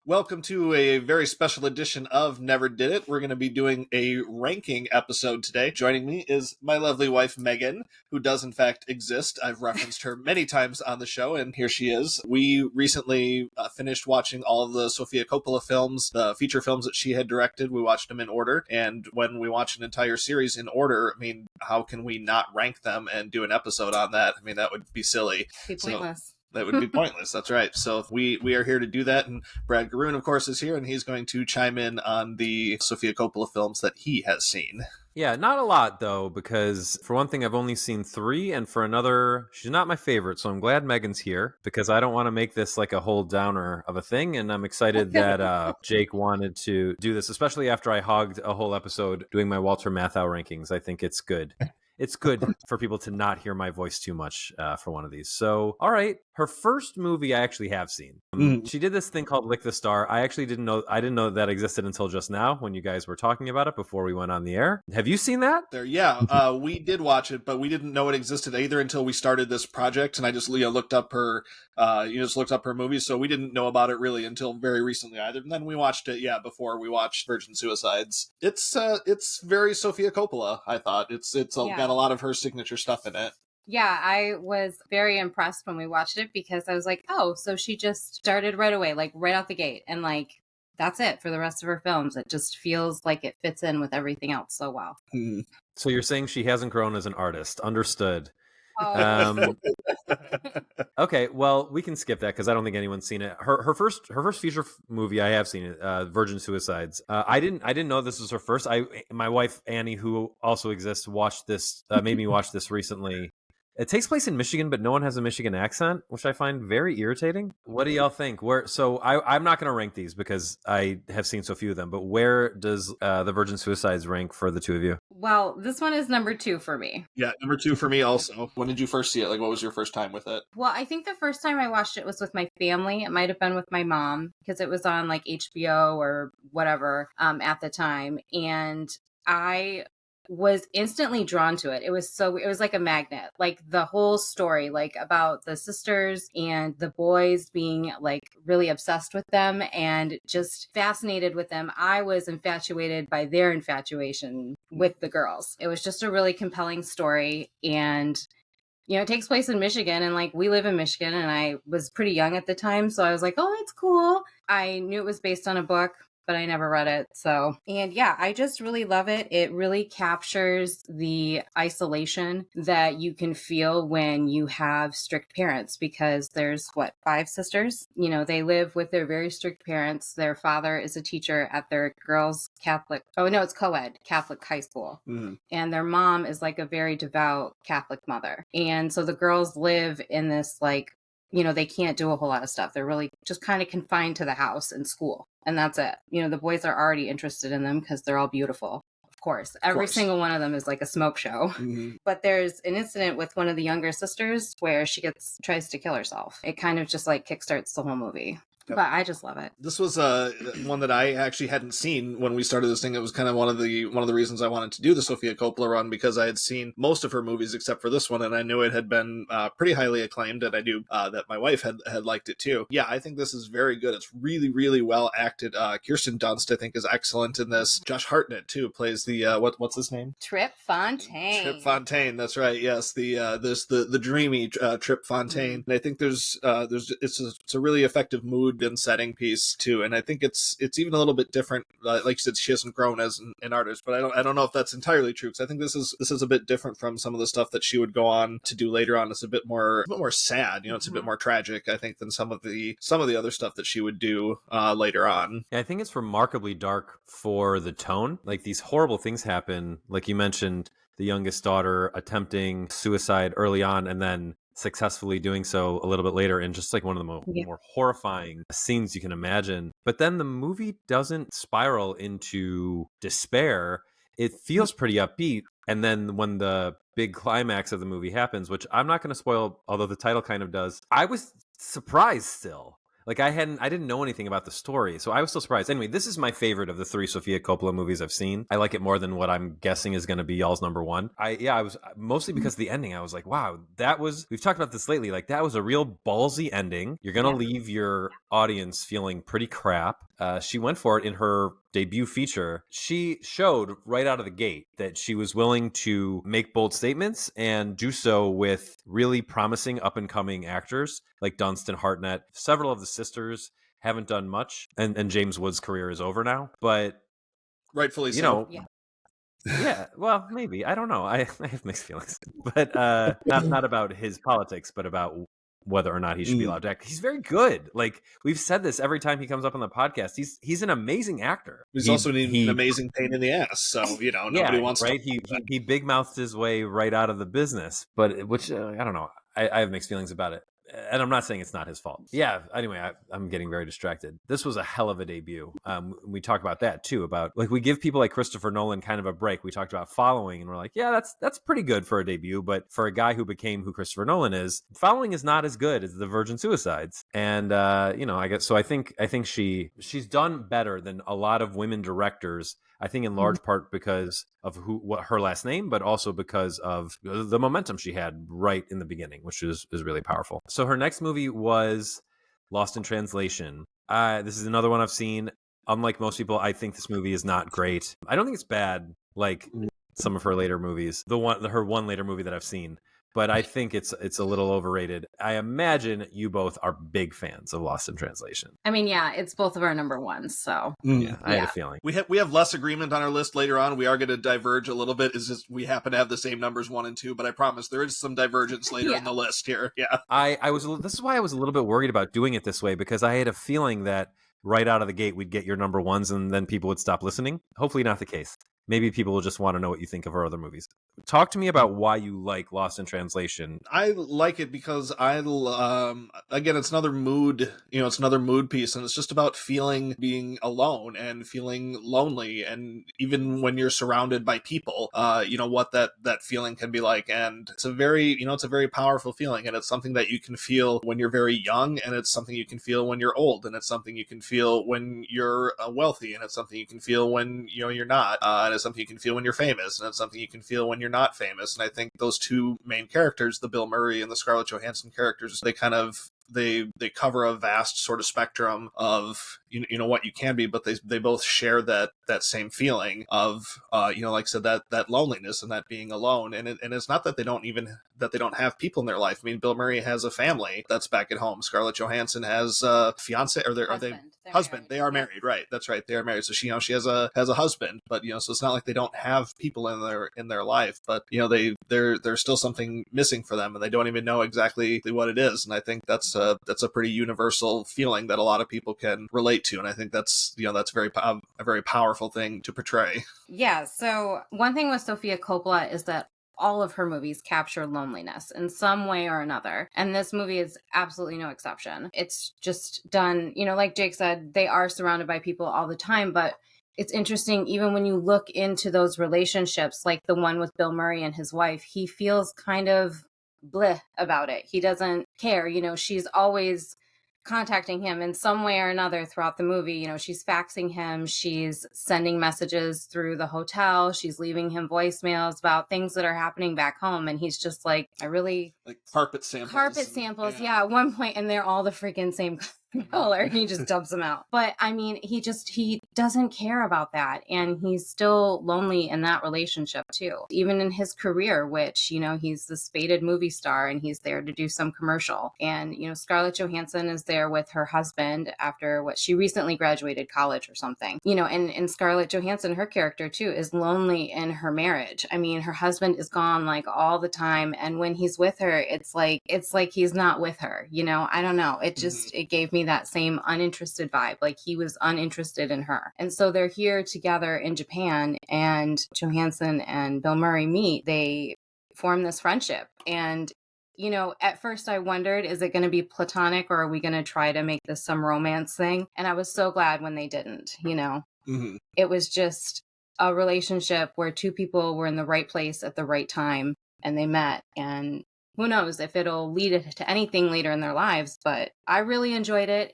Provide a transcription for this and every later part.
Welcome to a very special edition of Never Did It. We're going to be doing a ranking episode today. Joining me is my lovely wife, Meghan, who does in fact exist. I've referenced her many times on the show, and here she is. We recently finished watching all of the Sofia Coppola films, the feature films that she had directed. We watched them in order, and when we watch an entire series in order, I mean, how can we not rank them and do an episode on that? I mean, that would be silly. Be pointless. That would be pointless. That's right. So we are here to do that. And Brad Garoon, of course, is here, and he's going to chime in on the Sofia Coppola films that he has seen. Yeah, not a lot, though, because for one thing, I've only seen 3, and for another, she's not my favorite, so I'm glad Megan's here, because I don't want to make this like a whole downer of a thing, and I'm excited that Jake wanted to do this, especially after I hogged a whole episode doing my Walter Matthau rankings. I think it's good. It's good for people to not hear my voice too much for one of these. So, all right. Her first movie I actually have seen. She did this thing called Lick the Star. I didn't know that existed until just now when you guys were talking about it before we went on the air. Have you seen that? We did watch it, but we didn't know it existed either until we started this project, and I just looked up her movies, so we didn't know about it really until very recently either. And then we watched it, before we watched Virgin Suicides. It's very Sofia Coppola, I thought. It's got a lot of her signature stuff in it. Yeah, I was very impressed when we watched it because I was like, oh, so she just started right away, like right out the gate. And like, that's it for the rest of her films. It just feels like it fits in with everything else so well. So you're saying she hasn't grown as an artist. Understood. Oh. Okay, well, we can skip that because I don't think anyone's seen it. Her first feature movie I have seen it, Virgin Suicides. I didn't know this was her first. My wife Annie, who also exists, made me watch this recently. It takes place in Michigan, but no one has a Michigan accent, which I find very irritating. What do y'all think? I'm not going to rank these because I have seen so few of them, but where does the Virgin Suicides rank for the two of you? Well, this one is number 2 for me. Yeah, number 2 for me also. When did you first see it? Like, what was your first time with it? Well, I think the first time I watched it was with my family. It might have been with my mom because it was on like HBO or whatever at the time. And I was instantly drawn to it. It was like a magnet, like the whole story, like about the sisters and the boys being like really obsessed with them and just fascinated with them. I was infatuated by their infatuation with the girls. It was just a really compelling story. And it takes place in Michigan, and like we live in Michigan, and I was pretty young at the time. So I was like, oh, it's cool. I knew it was based on a book, but I never read it. I just really love it. It really captures the isolation that you can feel when you have strict parents, because there's 5 sisters? They live with their very strict parents. Their father is a teacher at their girls' Catholic, it's co-ed Catholic high school. Mm-hmm. And their mom is like a very devout Catholic mother. And so the girls live in this they can't do a whole lot of stuff. They're really just kind of confined to the house and school. And that's it. The boys are already interested in them because they're all beautiful. Of course. Every single one of them is like a smoke show. Mm-hmm. But there's an incident with one of the younger sisters where she tries to kill herself. It kind of just like kickstarts the whole movie. Yep. But I just love it. This was one that I actually hadn't seen when we started this thing. It was kind of one of the reasons I wanted to do the Sofia Coppola run, because I had seen most of her movies except for this one, and I knew it had been pretty highly acclaimed, and I knew that my wife had liked it too. Yeah, I think this is very good. It's really, really well acted. Kirsten Dunst, I think, is excellent in this. Josh Hartnett too plays the what's his name? Trip Fontaine. Trip Fontaine. That's right. Yes, the dreamy Trip Fontaine. Mm-hmm. And I think it's a really effective mood and setting piece too, and I think it's even a little bit different. Like you said, she hasn't grown as an artist, but I don't know if that's entirely true, because I think this is a bit different from some of the stuff that she would go on to do later on. It's a bit more sad, it's a bit more tragic, I think, than some of the other stuff that she would do later on. Yeah, I think it's remarkably dark for the tone. Like, these horrible things happen, like you mentioned, the youngest daughter attempting suicide early on and then successfully doing so a little bit later, in just like one of the more horrifying scenes you can imagine. But then the movie doesn't spiral into despair. It feels pretty upbeat. And then when the big climax of the movie happens, which I'm not going to spoil, although the title kind of does, I was surprised still. Like I didn't know anything about the story, so I was still surprised. Anyway, this is my favorite of the 3 Sofia Coppola movies I've seen. I like it more than what I'm guessing is going to be y'all's number one. I was mostly because of the ending. I was like, wow, we've talked about this lately. Like that was a real ballsy ending. You're going to leave your audience feeling pretty crap. She went for it in her debut feature. She showed right out of the gate that she was willing to make bold statements and do so with really promising up and coming actors like Dunstan, Hartnett. Several of the sisters haven't done much, and James Woods' career is over now. But rightfully you so. know, yeah, well, maybe. I don't know. I have mixed feelings, but not about his politics, but about whether or not he should be allowed to act. He's very good. Like we've said this every time he comes up on the podcast. He's an amazing actor. He's also an amazing pain in the ass. So nobody wants right. to. He big mouthed his way right out of the business, but which I don't know. I have mixed feelings about it. And I'm not saying it's not his fault. Yeah. Anyway, I'm getting very distracted. This was a hell of a debut. We talk about that too. About like we give people like Christopher Nolan kind of a break. We talked about Following, and we're like, yeah, that's pretty good for a debut. But for a guy who became who Christopher Nolan is, Following is not as good as The Virgin Suicides. And I guess so. I think she's done better than a lot of women directors. I think in large part because of what her last name, but also because of the momentum she had right in the beginning, which is really powerful. So her next movie was Lost in Translation. This is another one I've seen. Unlike most people, I think this movie is not great. I don't think it's bad like some of her later movies. Her one later movie that I've seen. But I think it's a little overrated. I imagine you both are big fans of Lost in Translation. I mean, yeah, it's both of our number ones. So yeah, I had a feeling. We have less agreement on our list later on. We are going to diverge a little bit. It's just we happen to have the same numbers 1 and 2, but I promise there is some divergence later in the list here. Yeah, This is why I was a little bit worried about doing it this way, because I had a feeling that right out of the gate we'd get your number ones and then people would stop listening. Hopefully not the case. Maybe people will just want to know what you think of our other movies. Talk to me about why you like Lost in Translation. I like it because again, it's another mood, it's another mood piece, and it's just about being alone and feeling lonely, and even when you're surrounded by people, what that feeling can be like. And it's a very powerful feeling, and it's something that you can feel when you're very young, and it's something you can feel when you're old, and it's something you can feel when you're wealthy, and it's something you can feel when you're not, and it's something you can feel when you're famous, and it's something you can feel when you're not famous. And I think those two main characters, the Bill Murray and the Scarlett Johansson characters, they cover a vast sort of spectrum of what you can be, but they both share that same feeling of like I said, that loneliness and that being alone. And it's not that they don't have people in their life. I mean, Bill Murray has a family that's back at home. Scarlett Johansson has a fiance, or are they husband? They are married, right? That's right, they are married. So she has a husband, but so it's not like they don't have people in their life, but there's still something missing for them, and they don't even know exactly what it is. And I think that's a pretty universal feeling that a lot of people can relate to, and I think that's a very powerful thing to portray. Yeah. So one thing with Sofia Coppola is that all of her movies capture loneliness in some way or another. And this movie is absolutely no exception. It's just done, like Jake said, they are surrounded by people all the time, but it's interesting, even when you look into those relationships, like the one with Bill Murray and his wife, he feels kind of bleh about it. He doesn't care. She's always contacting him in some way or another throughout the movie. She's faxing him, she's sending messages through the hotel, she's leaving him voicemails about things that are happening back home, and he's just like, I really like carpet samples. Yeah, at one point, and they're all the freaking same color, and he just dumps them out. But I mean, he doesn't care about that, and he's still lonely in that relationship too, even in his career, which he's this faded movie star, and he's there to do some commercial. And Scarlett Johansson is there with her husband after she recently graduated college or something, and Scarlett Johansson, her character too, is lonely in her marriage. I mean, her husband is gone like all the time, and when he's with her, it's like he's not with her. I don't know, it just it gave me that same uninterested vibe, like he was uninterested in her. And so they're here together in Japan, and Johansson and Bill Murray meet. They form this friendship, and at first I wondered, is it going to be platonic, or are we going to try to make this some romance thing? And I was so glad when they didn't. It was just a relationship where two people were in the right place at the right time, and they met, and who knows if it'll lead it to anything later in their lives, but I really enjoyed it.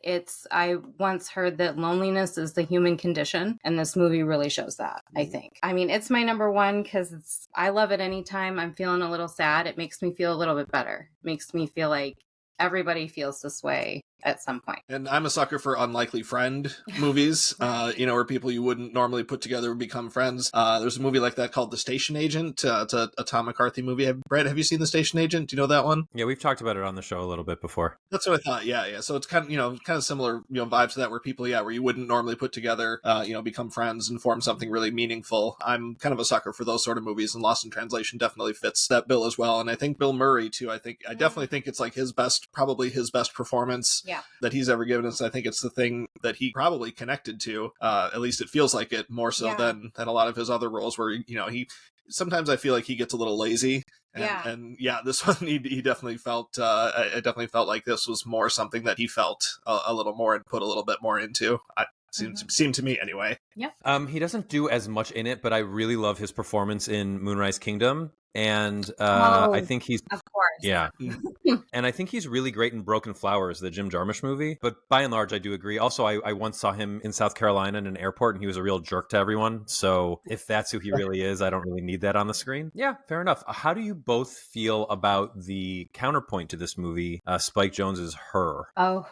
I once heard that loneliness is the human condition, and this movie really shows that, I think. I mean, it's my number one because I love it anytime I'm feeling a little sad. It makes me feel a little bit better. It makes me feel like everybody feels this way at some point. And I'm a sucker for unlikely friend movies, where people you wouldn't normally put together would become friends. There's a movie like that called The Station Agent. It's a Tom McCarthy movie. Brad, have you seen The Station Agent? Do you know that one? Yeah, we've talked about it on the show a little bit before. That's what I thought. Yeah. So it's kind of similar, vibes to that, where people, where you wouldn't normally put together, become friends and form something really meaningful. I'm kind of a sucker for those sort of movies, and Lost in Translation definitely fits that bill as well. And I think Bill Murray too. I definitely think it's like probably his best performance that he's ever given us. I think it's the thing that he probably connected to. At least it feels like it more so than a lot of his other roles, where he sometimes I feel like he gets a little lazy. And this one he definitely felt. I definitely felt like this was more something that he felt a little more and put a little bit more into. Seemed to me anyway. Yeah. He doesn't do as much in it, but I really love his performance in Moonrise Kingdom. And I think he's, of course, yeah. And I think he's really great in Broken Flowers, the Jim Jarmusch movie. But by and large, I do agree. Also, I once saw him in South Carolina in an airport, and he was a real jerk to everyone. So if that's who he really is, I don't really need that on the screen. Yeah, fair enough. How do you both feel about the counterpoint to this movie, Spike Jonze's Her? Oh,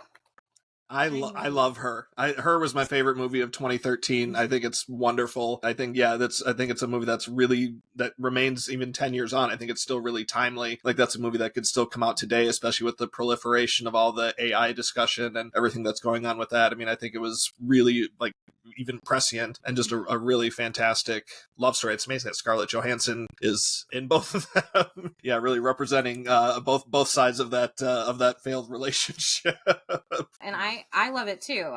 I love Her. Her was my favorite movie of 2013. I think it's wonderful. I think it's a movie that remains even 10 years on. I think it's still really timely. Like, that's a movie that could still come out today, especially with the proliferation of all the AI discussion and everything that's going on with that. I mean, I think it was really, like, even prescient and just a really fantastic love story. It's amazing that Scarlett Johansson is in both of them. Yeah, really representing both sides of that failed relationship. And I love it too.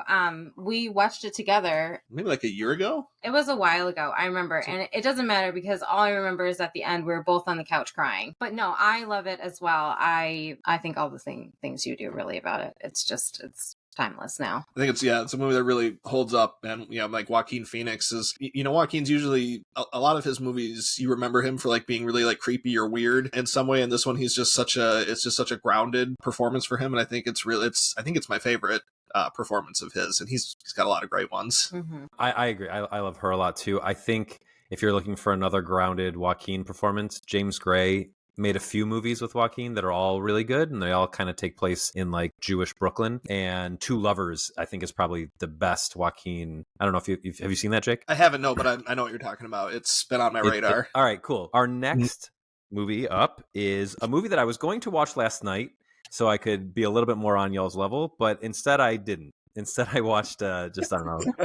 We watched it together maybe like a year ago. It was a while ago, I remember. And it doesn't matter because all I remember is at the end we were both on the couch crying. But no, I love it as well. I think all the things you do really about it. It's timeless now. I think it's a movie that really holds up. And like Joaquin Phoenix is, Joaquin's usually a lot of his movies, you remember him for like being really like creepy or weird in some way, and this one it's just such a grounded performance for him, and I think it's my favorite performance of his, and he's got a lot of great ones. Mm-hmm. I agree. I love Her a lot too. I think if you're looking for another grounded Joaquin performance, James Gray made a few movies with Joaquin that are all really good, and they all kind of take place in like Jewish Brooklyn. And Two Lovers, I think, is probably the best Joaquin. I don't know if have you seen that, Jake? I haven't, no, but I know what you're talking about. It's been on my radar. All right, cool. Our next movie up is a movie that I was going to watch last night, so I could be a little bit more on y'all's level, but instead I didn't. Instead, I watched just I don't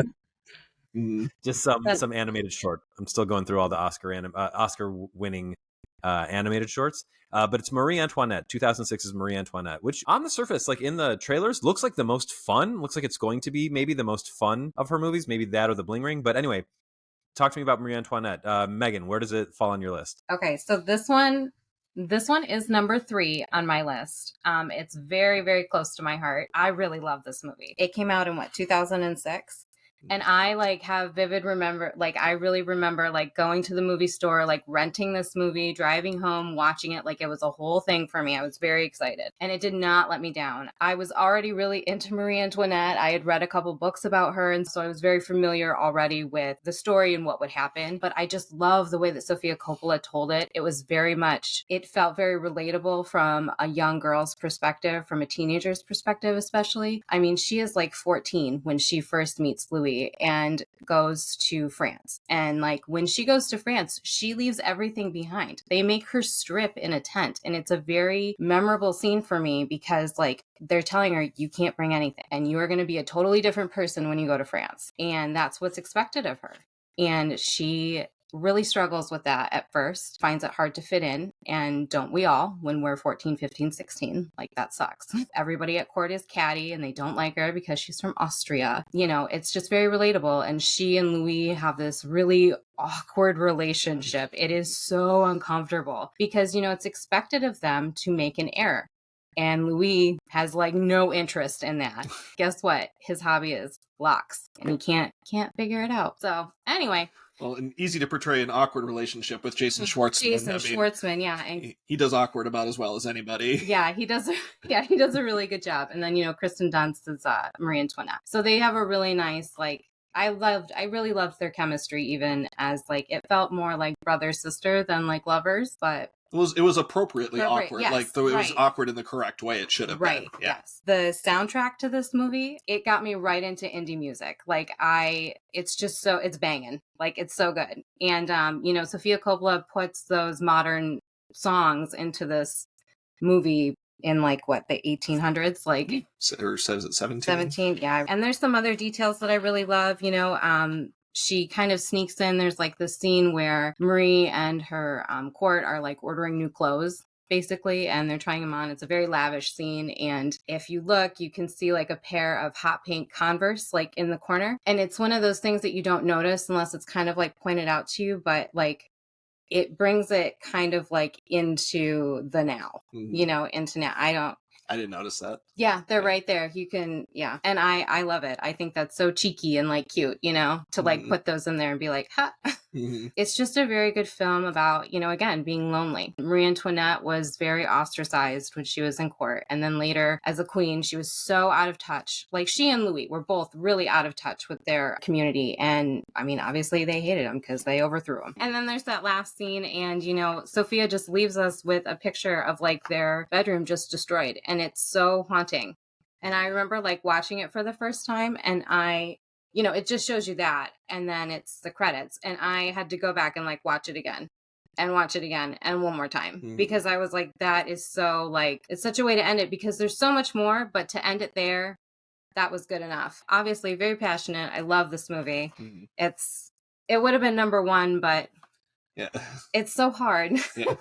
know, just some animated short. I'm still going through all the Oscar-winning animated shorts, but it's Marie Antoinette. 2006's Marie Antoinette, which on the surface, like in the trailers, looks like the most fun. Looks like it's going to be maybe the most fun of her movies, maybe that or The Bling Ring. But anyway, talk to me about Marie Antoinette. Megan, where does it fall on your list? Okay, so this one is number 3 on my list. It's very, very close to my heart. I really love this movie. It came out in 2006? And I have vivid I really remember going to the movie store, renting this movie, driving home, watching it. It was a whole thing for me. I was very excited, and it did not let me down. I was already really into Marie Antoinette. I had read a couple books about her, and so I was very familiar already with the story and what would happen. But I just love the way that Sofia Coppola told it. It felt very relatable from a young girl's perspective, from a teenager's perspective, especially. I mean, she is 14 when she first meets Louis and goes to France. And when she goes to France, she leaves everything behind. They make her strip in a tent. And it's a very memorable scene for me because they're telling her, you can't bring anything and you are going to be a totally different person when you go to France. And that's what's expected of her. And she really struggles with that at first, finds it hard to fit in. And don't we all when we're 14, 15, 16? That sucks. Everybody at court is catty and they don't like her because she's from Austria. It's just very relatable. And she and Louis have this really awkward relationship. It is so uncomfortable because, it's expected of them to make an error. And Louis has no interest in that. Guess what? His hobby is locks and he can't figure it out. So anyway, Well, and easy to portray an awkward relationship with Jason Schwartzman. Jason Schwartzman, yeah. And he does awkward about as well as anybody. yeah, he does. Yeah, he does a really good job. And then, Kristen Dunst is Marie Antoinette. So they have a really nice, like, I really loved their chemistry, even as, like, it felt more like brother-sister than like lovers, but It was appropriately awkward. Yes, like, it was awkward in the correct way it should have been. Yeah. Yes. The soundtrack to this movie, it got me right into indie music. Like, it's just it's banging. Like, it's so good. And, Sofia Coppola puts those modern songs into this movie in, like, what, the 1800s? Like, Or says it 17? 17, yeah. And there's some other details that I really love, she kind of sneaks in. There's like this scene where Marie and her court are like ordering new clothes, basically, and they're trying them on. It's a very lavish scene. And if you look, you can see like a pair of hot pink Converse like in the corner. And it's one of those things that you don't notice unless it's kind of like pointed out to you, but like it brings it kind of like into the now, into now. I didn't notice that. Yeah, they're right there. You can, yeah. And I love it. I think that's so cheeky and like cute, to like put those in there and be like, ha. It's just a very good film about, again, being lonely. Marie Antoinette was very ostracized when she was in court. And then later as a queen, she was so out of touch. Like, she and Louis were both really out of touch with their community. And I mean, obviously they hated him because they overthrew him. And then there's that last scene. And, Sophia just leaves us with a picture of like their bedroom just destroyed. And it's so haunting. And I remember like watching it for the first time, and it just shows you that. And then it's the credits. And I had to go back and like watch it again and one more time, because I was like, that is so like, it's such a way to end it, because there's so much more, but to end it there, that was good enough. Obviously very passionate. I love this movie. It would have been number one, but yeah, it's so hard. Yeah.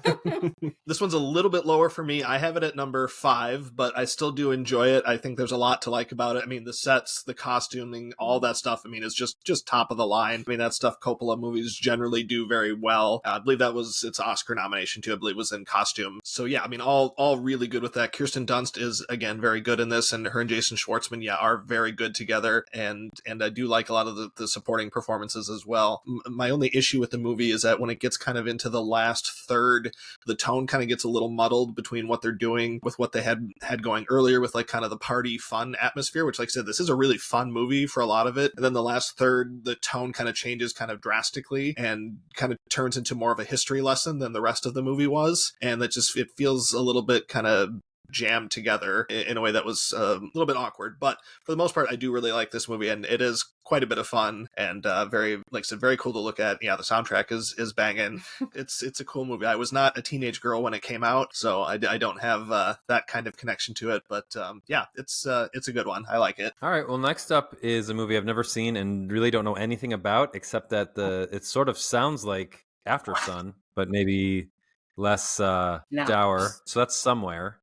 This one's a little bit lower for me. I have it at number 5, but I still do enjoy it. I think there's a lot to like about it. I mean, the sets, the costuming, all that stuff, I mean, is just top of the line. I mean, that stuff Coppola movies generally do very well. I believe that was its Oscar nomination too. I believe it was in costume. So yeah, I mean, all really good with that. Kirsten Dunst is, again, very good in this, and her and Jason Schwartzman, yeah, are very good together. And I do like a lot of the supporting performances as well. My only issue with the movie is that when it gets kind of into the last third, the tone kind of gets a little muddled between what they're doing with what they had going earlier with like kind of the party fun atmosphere, which, like I said, this is a really fun movie for a lot of it. And then the last third, the tone kind of changes kind of drastically and kind of turns into more of a history lesson than the rest of the movie was. And it feels a little bit kind of jammed together in a way that was a little bit awkward. But for the most part, I do really like this movie, and it is quite a bit of fun and very, like I said, very cool to look at. Yeah, the soundtrack is banging. It's a cool movie. I was not a teenage girl when it came out, so I don't have that kind of connection to it. But yeah, it's a good one. I like it. All right. Well, next up is a movie I've never seen and really don't know anything about, except that it sort of sounds like After Sun, but maybe less dour. So that's Somewhere.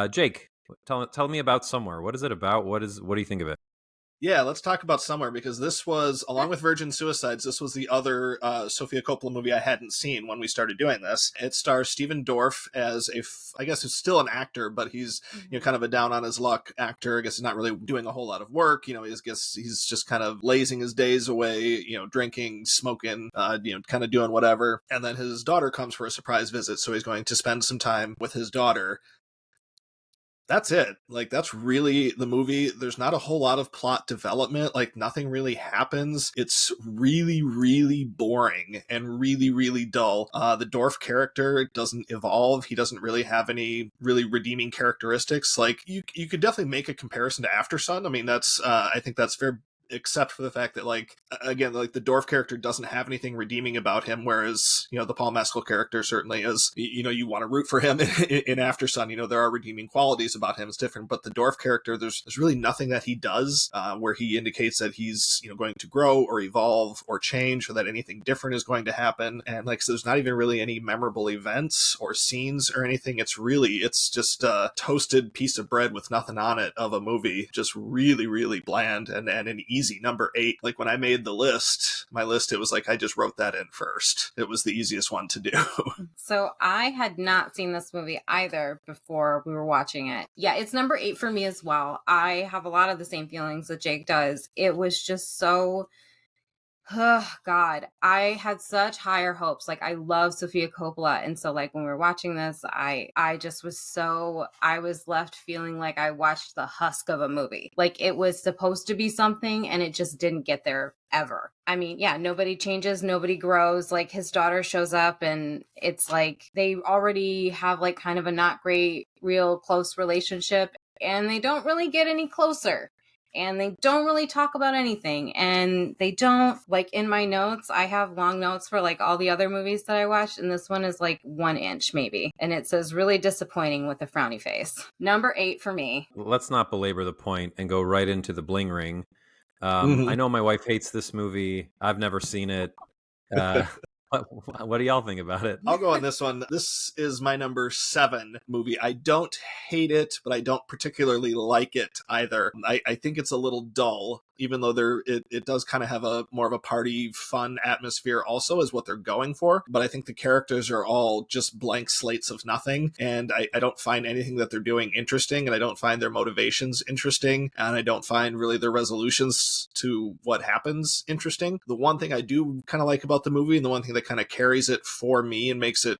Jake, tell me about Somewhere. What is it about? What do you think of it? Yeah, let's talk about Somewhere, because this was, along with Virgin Suicides, this was the other Sofia Coppola movie I hadn't seen when we started doing this. It stars Stephen Dorff as I guess he's still an actor, but he's kind of a down on his luck actor. I guess he's not really doing a whole lot of work. I guess he's just kind of lazing his days away, drinking, smoking, kind of doing whatever. And then his daughter comes for a surprise visit, so he's going to spend some time with his daughter. That's it. Like, that's really the movie. There's not a whole lot of plot development. Like, nothing really happens. It's really, really boring and really, really dull. The Dorff character doesn't evolve. He doesn't really have any really redeeming characteristics. Like, you could definitely make a comparison to After Sun. I mean, I think that's fair, except for the fact that, like, again, like, the Dorff character doesn't have anything redeeming about him, whereas, the Paul Mescal character certainly is, you want to root for him in After Sun. There are redeeming qualities about him. It's different, but the Dorff character, there's really nothing that he does where he indicates that he's, going to grow or evolve or change, or that anything different is going to happen. And like, so there's not even really any memorable events or scenes or anything. It's just a toasted piece of bread with nothing on it of a movie. Just really, really bland and an easy number 8. Like, when I made my list, it was like I just wrote that in first. It was the easiest one to do. So I had not seen this movie either before we were watching it. Yeah, it's number 8 for me as well. I have a lot of the same feelings that Jake does. It was just so Oh God, I had such higher hopes. Like I love Sofia Coppola. And so like when we were watching this, I just was I was left feeling like I watched the husk of a movie. Like it was supposed to be something and it just didn't get there ever. I mean, yeah, nobody changes, nobody grows. Like his daughter shows up and it's like they already have like kind of a not great, real close relationship and they don't really get any closer. And they don't really talk about anything. And they don't, like in my notes, I have long notes for like all the other movies that I watched. And this one is like 1 inch maybe. And it says really disappointing with a frowny face. Number 8 for me. Let's not belabor the point and go right into the Bling Ring. Mhm. I know my wife hates this movie. I've never seen it. Uh, what do y'all think about it? I'll go on this one. This is my number 7 movie. I don't hate it, but I don't particularly like it either. I think it's a little dull, even though it does kind of have a more of a party fun atmosphere also is what they're going for. But I think the characters are all just blank slates of nothing. And I don't find anything that they're doing interesting. And I don't find their motivations interesting. And I don't find really their resolutions to what happens interesting. The one thing I do kind of like about the movie, and the one thing that kind of carries it for me and makes it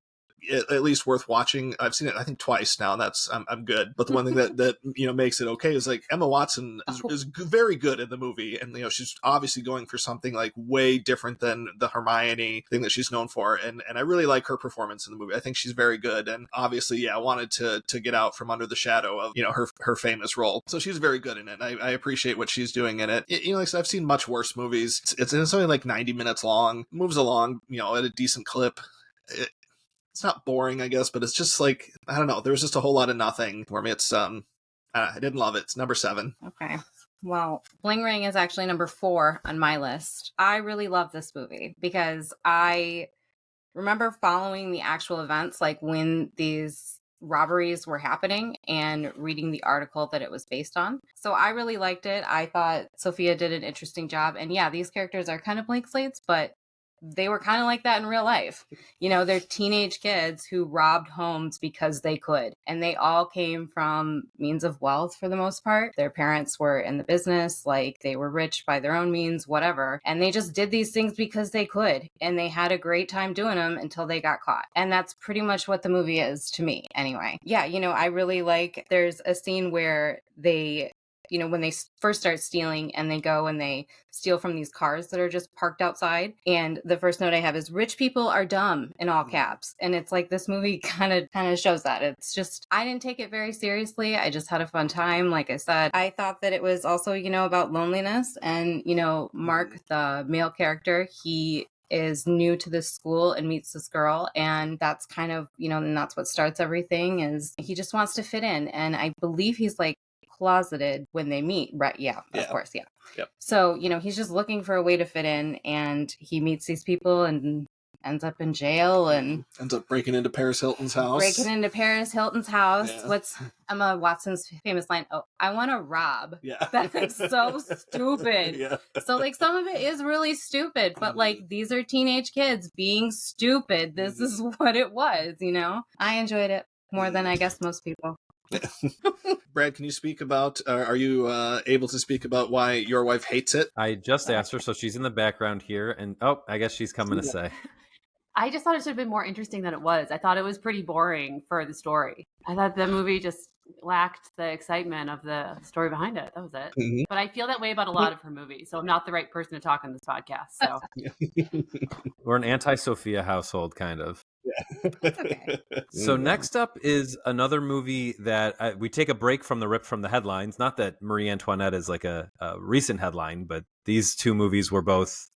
at least worth watching. I've seen it, I think, twice now, and that's I'm good. But the one thing that makes it okay is like Emma Watson is very good in the movie, and she's obviously going for something like way different than the Hermione thing that she's known for, and I really like her performance in the movie. I think she's very good, and obviously, I wanted to get out from under the shadow of her famous role. So she's very good in it. I appreciate what she's doing in it. Like I said, I've seen much worse movies. It's only like 90 minutes long, moves along at a decent clip. It's not boring, I guess, but it's just like, I don't know. There's just a whole lot of nothing for me. It's I didn't love it. It's number 7. Okay. Well, Bling Ring is actually number 4 on my list. I really love this movie because I remember following the actual events, like when these robberies were happening and reading the article that it was based on. So I really liked it. I thought Sophia did an interesting job. And yeah, these characters are kind of blank slates, but they were kind of like that in real life. They're teenage kids who robbed homes because they could. And they all came from means of wealth for the most part. Their parents were in the business, like they were rich by their own means, whatever. And they just did these things because they could. And they had a great time doing them until they got caught. And that's pretty much what the movie is to me anyway. Yeah, I really like, there's a scene where they when they first start stealing and they go and they steal from these cars that are just parked outside. And the first note I have is rich people are dumb in all caps. And it's like this movie kind of shows that. It's just, I didn't take it very seriously. I just had a fun time. Like I said, I thought that it was also, about loneliness and, Mark, the male character, he is new to this school and meets this girl, and that's kind of and that's what starts everything. Is he just wants to fit in, and I believe he's like closeted when they meet, right? Yeah, of course. Yeah. Yep. So he's just looking for a way to fit in, and he meets these people and ends up in jail and ends up breaking into Paris Hilton's house. Yeah. What's Emma Watson's famous line? Oh, I want to rob. Yeah. That is so stupid. Yeah. So like some of it is really stupid, but like these are teenage kids being stupid. This is what it was, I enjoyed it more than I guess most people. Brad, can you speak about, are you able to speak about why your wife hates it? I just asked her, so she's in the background here, and I guess she's coming to say. I just thought it should have been more interesting than it was. I thought it was pretty boring for the story. I thought the movie just lacked the excitement of the story behind it. That was it. Mm-hmm. But I feel that way about a lot of her movies, so I'm not the right person to talk on this podcast. So we're an anti-Sophia household, kind of. Yeah. Okay. So next up is another movie that we take a break from the rip from the headlines. Not that Marie Antoinette is like a recent headline, but these two movies were both.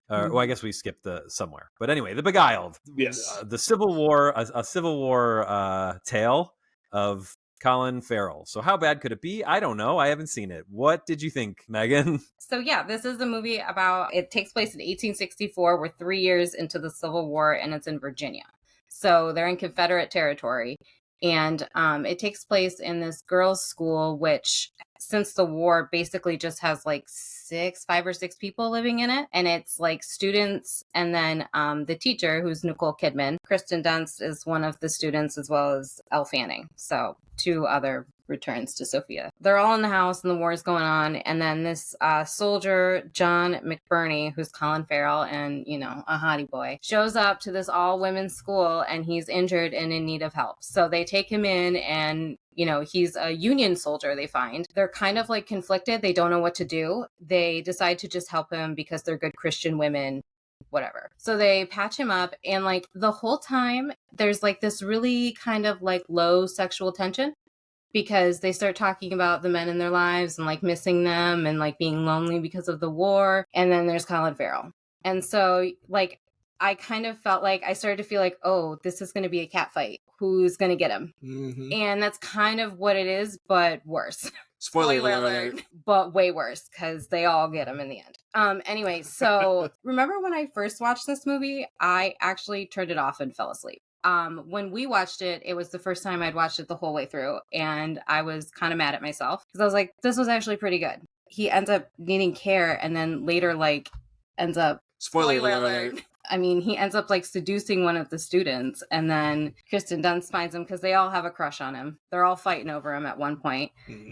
Well, I guess we skipped somewhere. But anyway, The Beguiled. Yes. The Civil War, a Civil War tale of Colin Farrell. So how bad could it be? I don't know. I haven't seen it. What did you think, Megan? So yeah, this is a movie it takes place in 1864. We're 3 years into the Civil War, and it's in Virginia. So they're in Confederate territory. And it takes place in this girls' school, which since the war basically just has like 5 or 6 people living in it. And it's like students and then the teacher, who's Nicole Kidman. Kristen Dunst is one of the students, as well as Elle Fanning. So 2 other returns to Sofia. They're all in the house and the war is going on. And then this soldier, John McBurney, who's Colin Farrell and, you know, a hottie boy, shows up to this all women's school and he's injured and in need of help. So they take him in and, you know, he's a Union soldier, they find. They're kind of like conflicted. They don't know what to do. They decide to just help him because they're good Christian women, whatever. So they patch him up, and like the whole time there's like this really kind of like low sexual tension because they start talking about the men in their lives and like missing them and like being lonely because of the war. And then there's Colin Farrell. And so like I kind of felt like I started to feel like, oh, this is going to be a cat fight. Who's going to get him? Mm-hmm. And that's kind of what it is, but worse. Spoiler alert. But way worse because they all get him in the end. Anyway, so remember when I first watched this movie, I actually turned it off and fell asleep. When we watched it, it was the first time I'd watched it the whole way through, and I was kind of mad at myself because I was like, this was actually pretty good. He ends up needing care and then later like ends up Spoiler alert. I mean, he ends up like seducing one of the students, and then Kirsten Dunst finds him because they all have a crush on him. They're all fighting over him at one point,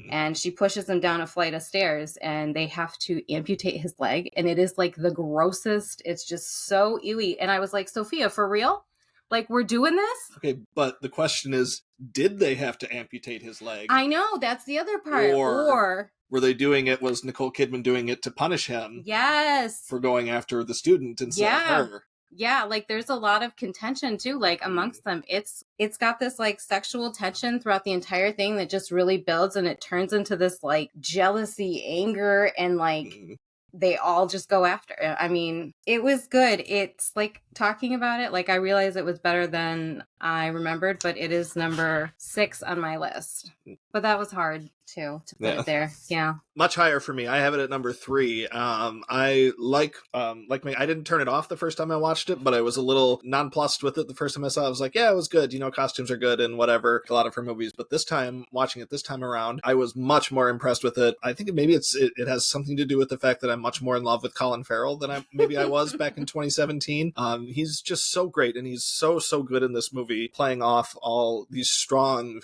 and she pushes him down a flight of stairs, and they have to amputate his leg, and it is like the grossest. It's just so ewy, and I was like, Sophia, for real? Like, we're doing this? Okay, but the question is, did they have to amputate his leg? I know, that's the other part. Or were they doing it, was Nicole Kidman doing it to punish him? Yes. For going after the student instead of her? Yeah, like there's a lot of contention too, like amongst them. It's got this like sexual tension throughout the entire thing that just really builds, and it turns into this like jealousy, anger, and like they all just go after it. I mean, it was good. It's like talking about it, like I realized it was better than I remembered, but it is number 6 on my list. But that was hard too to put it there. Yeah. Much higher for me. I have it at number 3. I like me. I didn't turn it off the first time I watched it, but I was a little nonplussed with it the first time I saw it. I was like, yeah, it was good. You know, costumes are good and whatever. A lot of her movies. But this time, watching it this time around, I was much more impressed with it. I think maybe it has something to do with the fact that I'm much more in love with Colin Farrell than I was back in 2017. He's just so great, and he's so good in this movie, playing off all these strong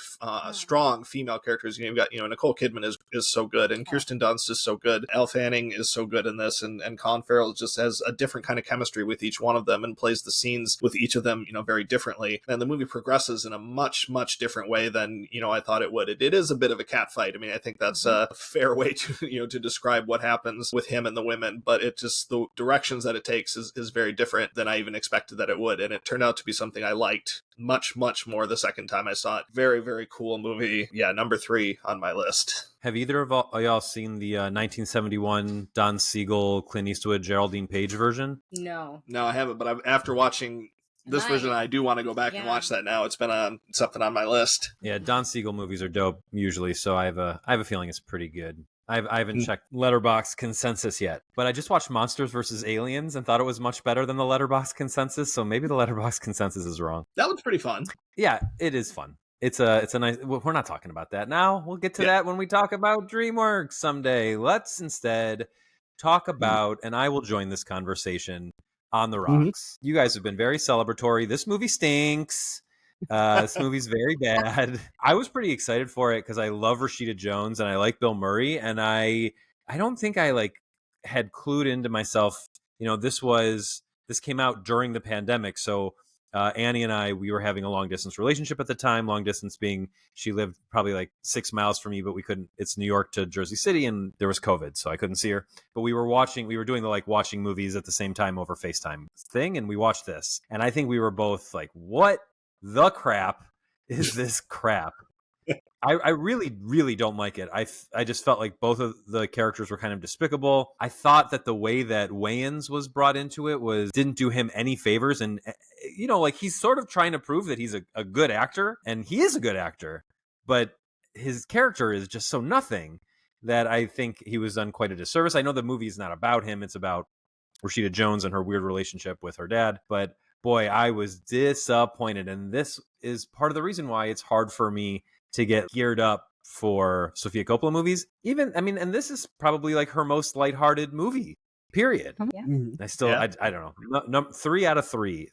female characters. You've got, Nicole Kidman is so good, and Kirsten Dunst is so good. Elle Fanning is so good in this, and Colin Farrell just has a different kind of chemistry with each one of them and plays the scenes with each of them, very differently. And the movie progresses in a much different way than, I thought it would. It is a bit of a cat fight. I mean, I think that's a fair way to, to describe what happens with him and the women, but it just, the directions that it takes is very different than I even expected that it would. And it turned out to be something I liked much more the second time I saw it. Very cool movie. Yeah, number 3 on my list. Have either of y'all seen the 1971 Don Siegel, Clint Eastwood, Geraldine Page version? No, I haven't, but after watching this version, I do want to go back and watch that now. It's been something on my list. Yeah, Don Siegel movies are dope usually, so I have a feeling it's pretty good. I haven't checked Letterboxd consensus yet, but I just watched Monsters vs. Aliens and thought it was much better than the Letterboxd consensus, so maybe the Letterboxd consensus is wrong. That looks pretty fun. Yeah, it is fun. It's a nice... We're not talking about that now. We'll get to that when we talk about DreamWorks someday. Let's instead talk about, and I will join this conversation, On the Rocks. You guys have been very celebratory. This movie stinks. This movie's very bad. I was pretty excited for it because I love Rashida Jones and I like Bill Murray, and I don't think I had clued into myself. This came out during the pandemic, so Annie and I, we were having a long distance relationship at the time. Long distance being she lived probably 6 miles from me, but we couldn't. It's New York to Jersey City, and there was COVID, so I couldn't see her. But we were doing the watching movies at the same time over FaceTime thing, and we watched this, and I think we were both like, "What the crap is this crap?" I really don't like it. I just felt like both of the characters were kind of despicable. I thought that the way that Wayans was brought into it didn't do him any favors. And, he's sort of trying to prove that he's a good actor, and he is a good actor, but his character is just so nothing that I think he was done quite a disservice. I know the movie is not about him. It's about Rashida Jones and her weird relationship with her dad, but boy, I was disappointed. And this is part of the reason why it's hard for me to get geared up for Sofia Coppola movies. And this is probably her most lighthearted movie period. Yeah. I still, Yeah. I don't know. Three out of three.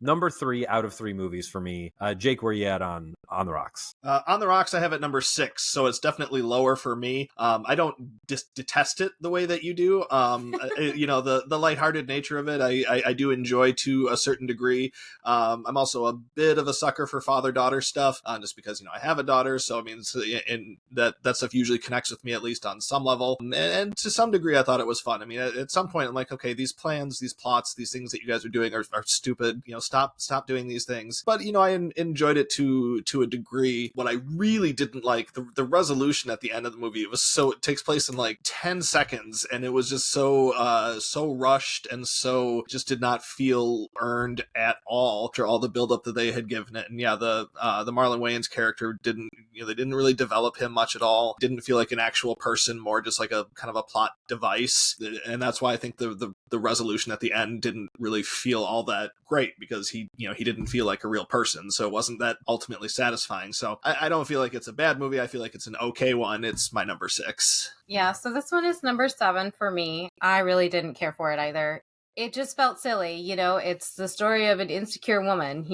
Number 3 out of 3 movies for me. Jake, where you at on The Rocks? On the Rocks, I have it number 6, so it's definitely lower for me. I don't detest it the way that you do. The lighthearted nature of it, I do enjoy to a certain degree. I'm also a bit of a sucker for father-daughter stuff, just because I have a daughter, so I mean, and that stuff usually connects with me at least on some level. And to some degree, I thought it was fun. I mean, at some point, I'm like, okay, these plans, these plots, these things that you guys are doing are stupid. Stop doing these things. But I enjoyed it to a degree. What I really didn't like, the resolution at the end of the movie, it takes place in like 10 seconds, and it was just so rushed, and so just did not feel earned at all after all the buildup that they had given it. And yeah, the Marlon Wayans character didn't really develop him much at all. Didn't feel like an actual person, more just like a kind of a plot device. And that's why I think the resolution at the end didn't really feel all that great, because he didn't feel like a real person, so it wasn't that ultimately satisfying. So I don't feel like it's a bad movie. I feel like it's an okay one. It's my number 6. Yeah, so this one is number 7 for me. I really didn't care for it either. It just felt silly, it's the story of an insecure woman,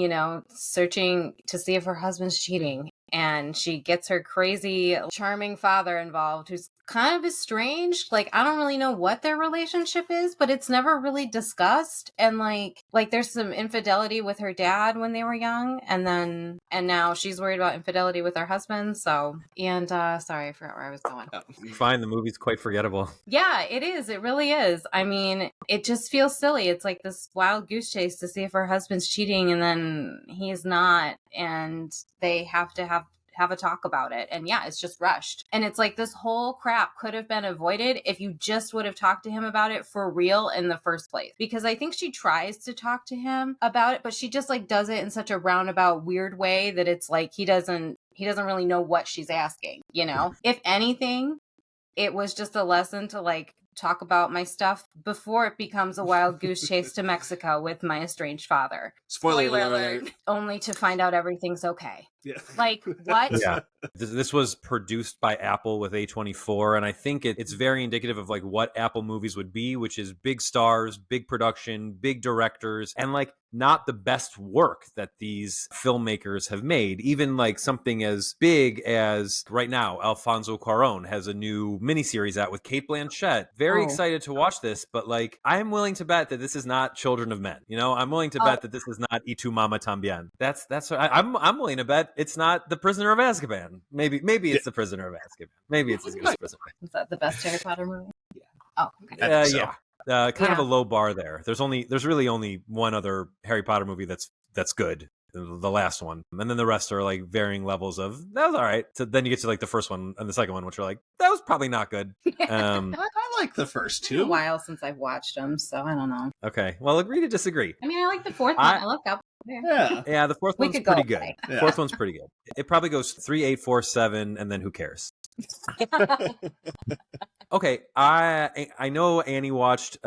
searching to see if her husband's cheating. And she gets her crazy, charming father involved, who's kind of estranged. Like, I don't really know what their relationship is, but it's never really discussed. And like there's some infidelity with her dad when they were young, and now she's worried about infidelity with her husband. So, and sorry, I forgot where I was going. Fine, the movie's quite forgettable. Yeah, it is. It really is. I mean, it just feels silly. It's like this wild goose chase to see if her husband's cheating, and then he's not, and they have to have a talk about it. And yeah, it's just rushed. And it's like this whole crap could have been avoided if you just would have talked to him about it for real in the first place. Because I think she tries to talk to him about it, but she just like does it in such a roundabout, weird way that it's like he doesn't really know what she's asking, If anything, it was just a lesson to like talk about my stuff before it becomes a wild goose chase to Mexico with my estranged father. Spoiler alert. Only to find out everything's okay. Yeah. Like, what? Yeah. This was produced by Apple with A24, and I think it's very indicative of like what Apple movies would be, which is big stars, big production, big directors, and like not the best work that these filmmakers have made. Even like something as big as right now, Alfonso Cuarón has a new miniseries out with Cate Blanchett. Very excited to watch this, but like I'm willing to bet that this is not Children of Men. I'm willing to bet that this is not Y Tu Mama Tambien. That's what I'm willing to bet it's not The Prisoner of Azkaban. Maybe it's The Prisoner of Azkaban. Maybe it's as good as Prisoner. Is that the best Harry Potter movie? Yeah. Oh, okay. Yeah. Kind of a low bar there. There's really only one other Harry Potter movie that's good. The last one, and then the rest are like varying levels of that was all right. So then you get to like the first one and the second one, which are like that was probably not good. I like the first two. It's been a while since I've watched them, so I don't know. Okay, well, agree to disagree. I mean, I like the fourth one. I love Cowboy. Yeah, the fourth one's pretty good. Yeah. Fourth one's pretty good. It probably goes 3, 8, 4, 7, and then who cares? Okay, I know Annie watched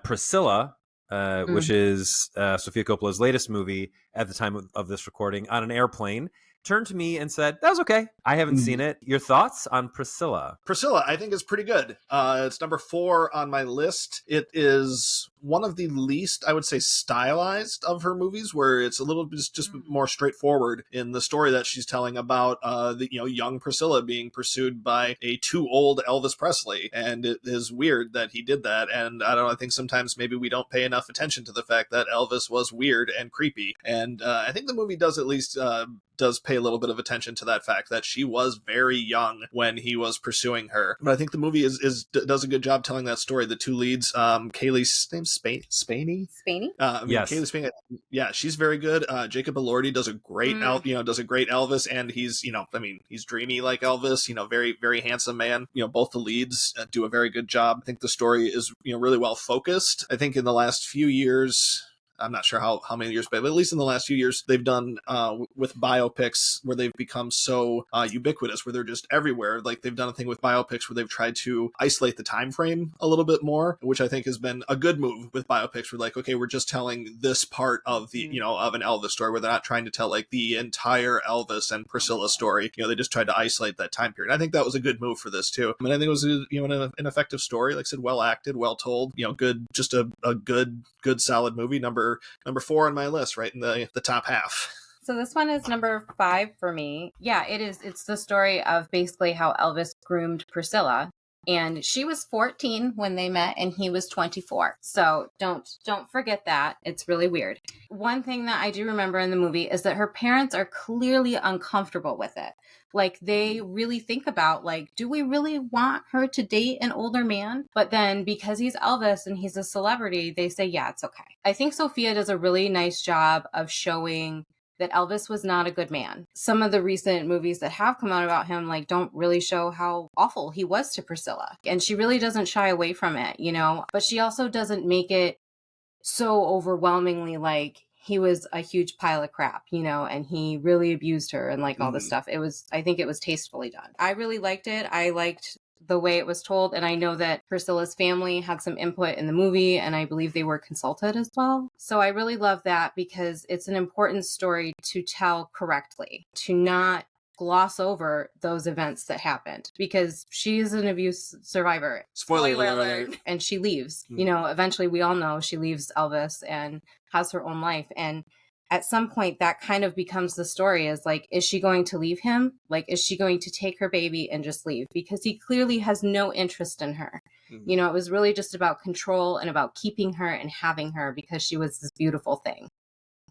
Priscilla. Which is Sofia Coppola's latest movie at the time of this recording, on an airplane, turned to me and said, that was okay. I haven't seen it. Your thoughts on Priscilla? Priscilla, I think, is pretty good. It's number 4 on my list. It is one of the least, I would say, stylized of her movies, where it's a little bit just more straightforward in the story that she's telling about the young Priscilla being pursued by a too old Elvis Presley. And it is weird that he did that. And I don't know, I think sometimes maybe we don't pay enough attention to the fact that Elvis was weird and creepy. And I think the movie does at least does pay a little bit of attention to that fact that she was very young when he was pursuing her. But I think the movie does a good job telling that story. The two leads, Kaylee's name's Spaney? Yes. Kaylee Spaney. Yeah, she's very good. Jacob Elordi does a great does a great Elvis, and he's he's dreamy like Elvis, very, very handsome man. Both the leads do a very good job. I think the story is really well focused. I think in the last few years, I'm not sure how many years, but at least in the last few years, they've done with biopics where they've become so ubiquitous, where they're just everywhere. Like they've done a thing with biopics where they've tried to isolate the time frame a little bit more, which I think has been a good move with biopics. We're like, okay, we're just telling this part of the, of an Elvis story, where they're not trying to tell like the entire Elvis and Priscilla story. They just tried to isolate that time period. I think that was a good move for this too. I mean, I think it was an effective story. Like I said, well acted, well told. Good, just a good solid movie. Number 4 on my list, right in the top half. So this one is number 5 for me. Yeah, it is. It's the story of basically how Elvis groomed Priscilla. And she was 14 when they met and he was 24. So don't forget that. It's really weird. One thing that I do remember in the movie is that her parents are clearly uncomfortable with it. Like they really think about like, do we really want her to date an older man? But then because he's Elvis and he's a celebrity, they say, yeah, it's okay. I think Sofia does a really nice job of showing that Elvis was not a good man. Some of the recent movies that have come out about him like don't really show how awful he was to Priscilla. And she really doesn't shy away from it, but she also doesn't make it so overwhelmingly like he was a huge pile of crap, and he really abused her and like all this stuff. I think it was tastefully done. I really liked it. I liked the way it was told. And I know that Priscilla's family had some input in the movie, and I believe they were consulted as well. So I really love that because it's an important story to tell correctly, to not gloss over those events that happened, because she is an abuse survivor. Spoiler alert. And she leaves. Eventually we all know she leaves Elvis and has her own life. And at some point that kind of becomes the story, is like, is she going to leave him? Like, is she going to take her baby and just leave? Because he clearly has no interest in her. It was really just about control and about keeping her and having her because she was this beautiful thing.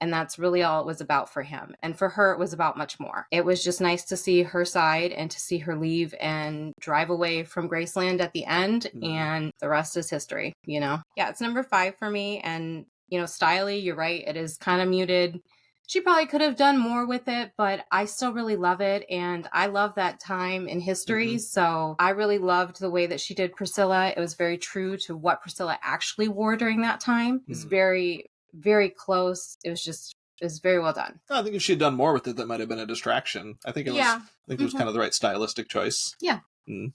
And that's really all it was about for him. And for her, it was about much more. It was just nice to see her side and to see her leave and drive away from Graceland at the end. And the rest is history, Yeah, it's number 5 for me. And styly, you're right. It is kind of muted. She probably could have done more with it, but I still really love it. And I love that time in history. So I really loved the way that she did Priscilla. It was very true to what Priscilla actually wore during that time. It was very, very close. It was very well done. I think if she had done more with it, that might have been a distraction. I think it was kind of the right stylistic choice. Yeah.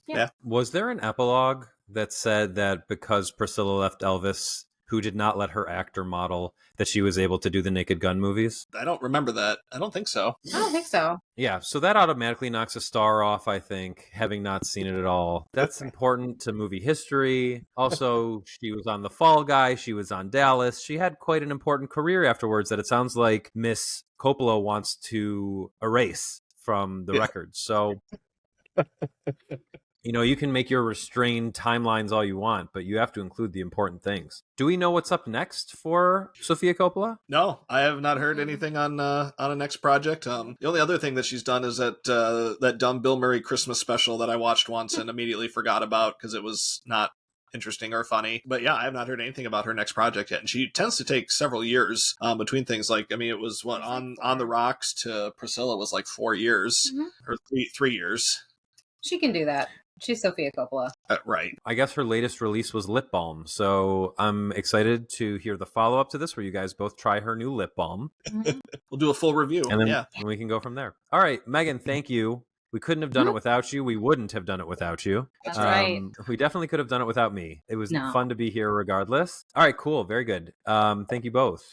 Yeah. Was there an epilogue that said that because Priscilla left Elvis, who did not let her actor model, that she was able to do the Naked Gun movies? I don't remember that. I don't think so. I don't think so. Yeah, so that automatically knocks a star off, I think, having not seen it at all. That's important to movie history. Also, she was on The Fall Guy. She was on Dallas. She had quite an important career afterwards that it sounds like Miss Coppola wants to erase from the record. So... you can make your restrained timelines all you want, but you have to include the important things. Do we know what's up next for Sofia Coppola? No, I have not heard anything on a next project. The only other thing that she's done is that dumb Bill Murray Christmas special that I watched once and immediately forgot about because it was not interesting or funny. But yeah, I have not heard anything about her next project yet. And she tends to take several years between things. Like, I mean, it was on the Rocks to Priscilla was like 4 years or 3 years. She can do that. She's Sofia Coppola. Right. I guess her latest release was lip balm. So I'm excited to hear the follow-up to this where you guys both try her new lip balm. We'll do a full review. And then we can go from there. All right, Megan, thank you. We couldn't have done it without you. We wouldn't have done it without you. That's right. We definitely could have done it without me. It was fun to be here regardless. All right, cool. Very good. Thank you both.